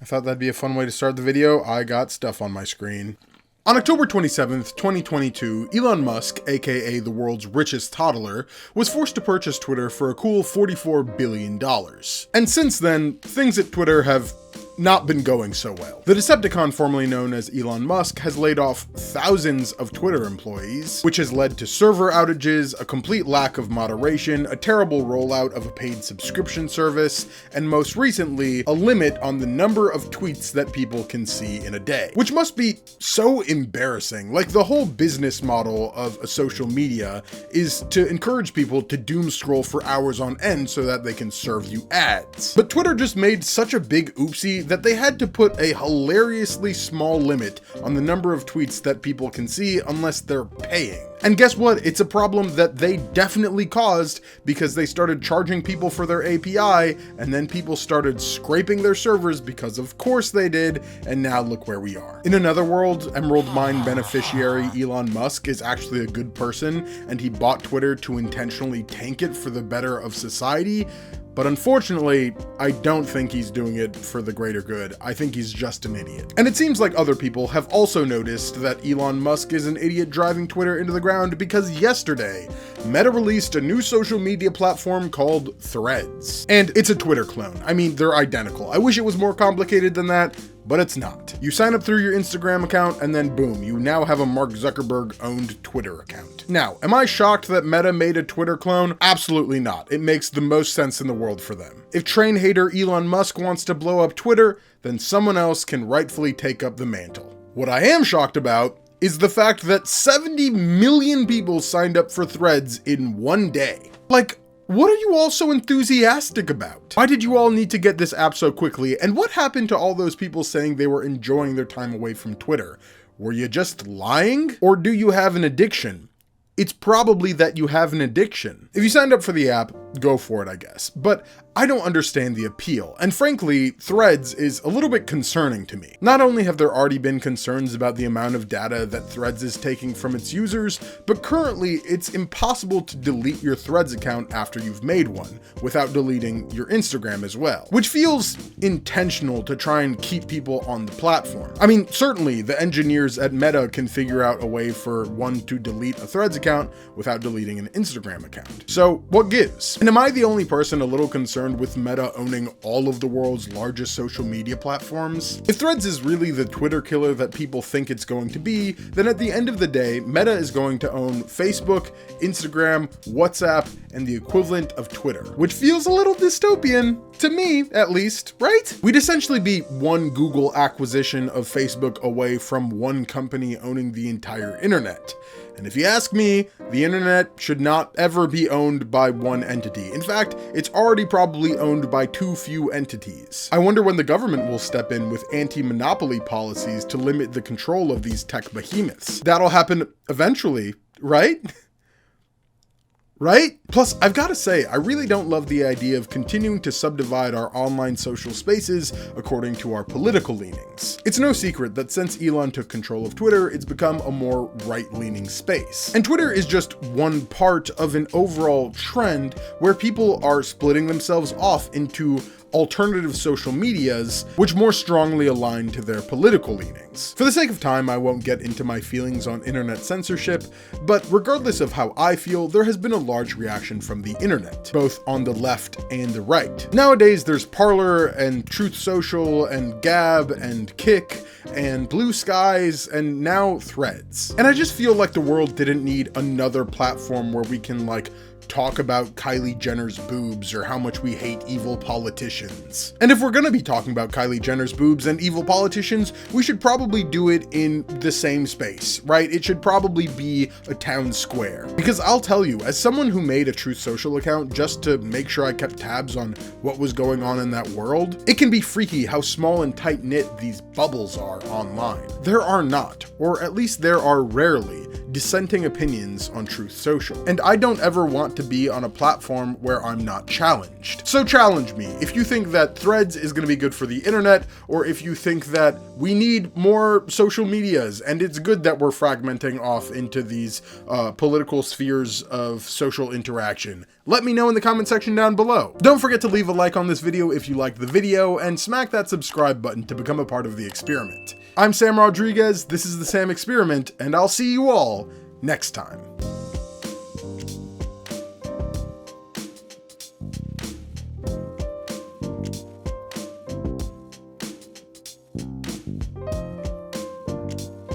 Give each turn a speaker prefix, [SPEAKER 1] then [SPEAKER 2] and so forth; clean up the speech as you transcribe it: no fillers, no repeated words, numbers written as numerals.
[SPEAKER 1] I thought that'd be a fun way to start the video. I got stuff on my screen. On October 27th, 2022, Elon Musk, aka the world's richest toddler, was forced to purchase Twitter for a cool $44 billion. And since then, things at Twitter have not been going so well. The Decepticon formerly known as Elon Musk has laid off thousands of Twitter employees, which has led to server outages, a complete lack of moderation, a terrible rollout of a paid subscription service, and most recently, a limit on the number of tweets that people can see in a day. Which must be so embarrassing. Like, the whole business model of a social media is to encourage people to doom scroll for hours on end so that they can serve you ads. But Twitter just made such a big oopsie that they had to put a hilariously small limit on the number of tweets that people can see unless they're paying. And guess what? It's a problem that they definitely caused because they started charging people for their API, and then people started scraping their servers because of course they did, and now look where we are. In another world, Emerald Mine beneficiary Elon Musk is actually a good person, and he bought Twitter to intentionally tank it for the better of society. But unfortunately, I don't think he's doing it for the greater good. I think he's just an idiot. And it seems like other people have also noticed that Elon Musk is an idiot driving Twitter into the ground because yesterday, Meta released a new social media platform called Threads. And it's a Twitter clone. I mean, they're identical. I wish it was more complicated than that, but it's not. You sign up through your Instagram account and then boom, you now have a Mark Zuckerberg owned Twitter account. Now, am I shocked that Meta made a Twitter clone? Absolutely not. It makes the most sense in the world for them. If train hater Elon Musk wants to blow up Twitter, then someone else can rightfully take up the mantle. What I am shocked about is the fact that 70 million people signed up for Threads in one day. Like, what are you all so enthusiastic about? Why did you all need to get this app so quickly? And what happened to all those people saying they were enjoying their time away from Twitter? Were you just lying? Or do you have an addiction? It's probably that you have an addiction. If you signed up for the app, go for it, I guess. But I don't understand the appeal, and frankly, Threads is a little bit concerning to me. Not only have there already been concerns about the amount of data that Threads is taking from its users, but currently it's impossible to delete your Threads account after you've made one, without deleting your Instagram as well, which feels intentional to try and keep people on the platform. I mean, certainly the engineers at Meta can figure out a way for one to delete a Threads account without deleting an Instagram account. So what gives? And am I the only person a little concerned with Meta owning all of the world's largest social media platforms? If Threads is really the Twitter killer that people think it's going to be, then at the end of the day, Meta is going to own Facebook, Instagram, WhatsApp, and the equivalent of Twitter, which feels a little dystopian, to me at least, right? We'd essentially be one Google acquisition of Facebook away from one company owning the entire internet. And if you ask me, the internet should not ever be owned by one entity. In fact, it's already probably owned by too few entities. I wonder when the government will step in with anti-monopoly policies to limit the control of these tech behemoths. That'll happen eventually, right? Right? Plus, I've got to say, I really don't love the idea of continuing to subdivide our online social spaces according to our political leanings. It's no secret that since Elon took control of Twitter, it's become a more right-leaning space. And Twitter is just one part of an overall trend where people are splitting themselves off into alternative social medias, which more strongly align to their political leanings. For the sake of time, I won't get into my feelings on internet censorship, but regardless of how I feel, there has been a large reaction from the internet, both on the left and the right. Nowadays, there's Parler and Truth Social and Gab and Kick and Blue Skies and now Threads. And I just feel like the world didn't need another platform where we can talk about Kylie Jenner's boobs or how much we hate evil politicians. And if we're gonna be talking about Kylie Jenner's boobs and evil politicians, we should probably do it in the same space, right? It should probably be a town square. Because I'll tell you, as someone who made a Truth Social account just to make sure I kept tabs on what was going on in that world, it can be freaky how small and tight-knit these bubbles are online. There are not, or at least there are rarely, dissenting opinions on Truth Social. And I don't ever want to be on a platform where I'm not challenged. So challenge me. If you think that Threads is going to be good for the internet, or if you think that we need more social medias and it's good that we're fragmenting off into these political spheres of social interaction, Let me know in the comment section down below. Don't forget to leave a like on this video if you liked the video, and smack that subscribe button to become a part of the experiment. I'm Sam Rodriguez, this is the Sam Experiment, and I'll see you all next time.